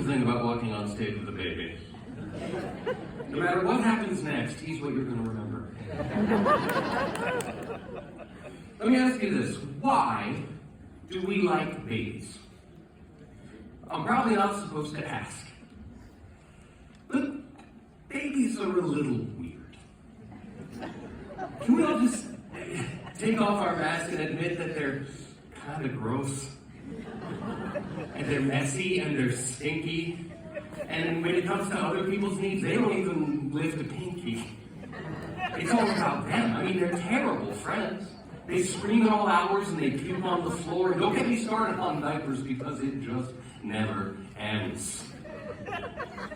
beautiful thing about walking on stage with a baby. No matter what happens next, he's what you're going to remember. Let me ask you this. Why do we like babies? I'm probably not supposed to ask. But babies are a little weird. Can we all just take off our masks and admit that they're kind of gross? And they're messy and they're stinky. And when it comes to other people's needs, they don't even lift a pinky. It's all about them. I mean, they're terrible friends. They scream at all hours and they puke on the floor. And don't get me started on diapers because it just never ends.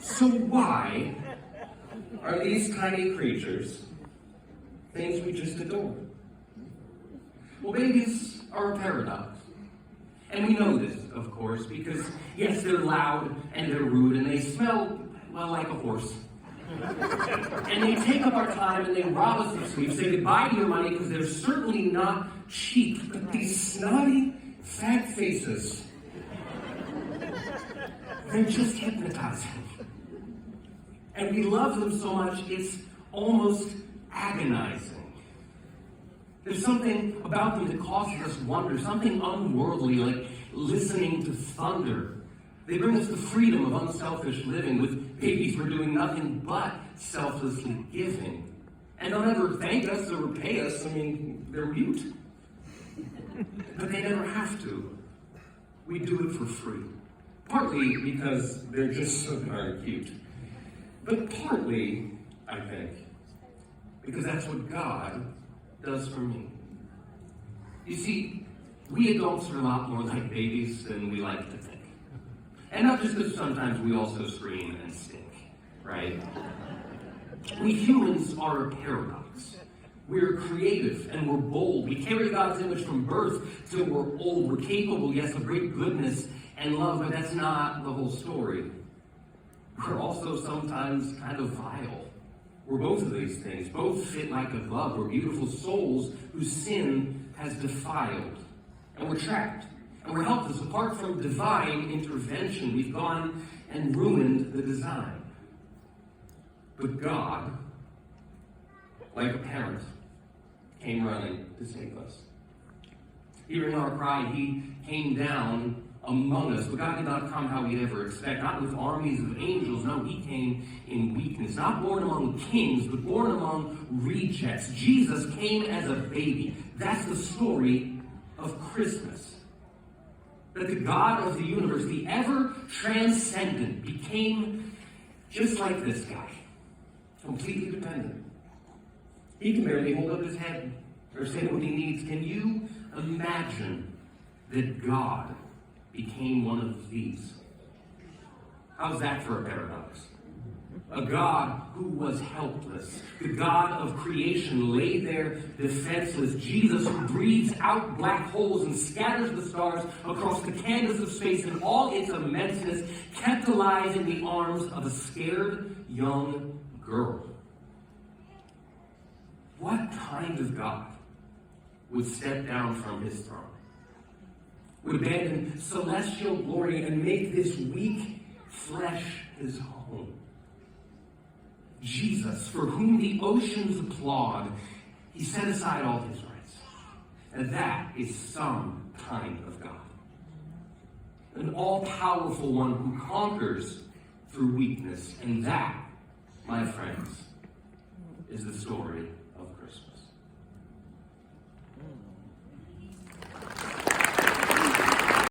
So why are these tiny creatures things we just adore? Well, babies are a paradox. And we know this, of course, because, yes, they're loud and they're rude and they smell, well, like a horse. And they take up our time and they rob us of sleep, say goodbye to your money because they're certainly not cheap. But these snotty, fat faces, they're just hypnotizing. And we love them so much, it's almost agonizing. There's something about them that causes us wonder, something unworldly, like listening to thunder. They bring us the freedom of unselfish living. With babies, we're doing nothing but selflessly giving. And they'll never thank us or repay us. I mean, they're mute. But they never have to. We do it for free. Partly because they're just so darn cute. But partly, I think, because that's what God does for me. You see, we adults are a lot more like babies than we like to think. And not just because sometimes we also scream and stink, right? We humans are a paradox. We're creative and we're bold. We carry God's image from birth till we're old. We're capable, yes, of great goodness and love, but that's not the whole story. We're also sometimes kind of vile. We're both of these things. Both fit like a glove. We're beautiful souls whose sin has defiled. And we're trapped. And we're helpless. Apart from divine intervention, we've gone and ruined the design. But God, like a parent, came running to save us. Hearing our cry, he came down among us. But God did not come how we'd ever expect, not with armies of angels. No, he came in weakness. Not born among kings, but born among rejects. Jesus came as a baby. That's the story of Christmas. That the God of the universe, the ever-transcendent, became just like this guy. Completely dependent. He can barely hold up his head or say what he needs. Can you imagine that God became one of these? How's that for a paradox? A God who was helpless. The God of creation lay there defenseless. Jesus who breathes out black holes and scatters the stars across the canvas of space in all its immenseness, kept alive in the arms of a scared young girl. What kind of God would step down from his throne? Would abandon celestial glory and make this weak flesh his home? Jesus, for whom the oceans applaud, he set aside all his rights. And that is some kind of God. An all-powerful one who conquers through weakness. And that, my friends, is the story of Christmas.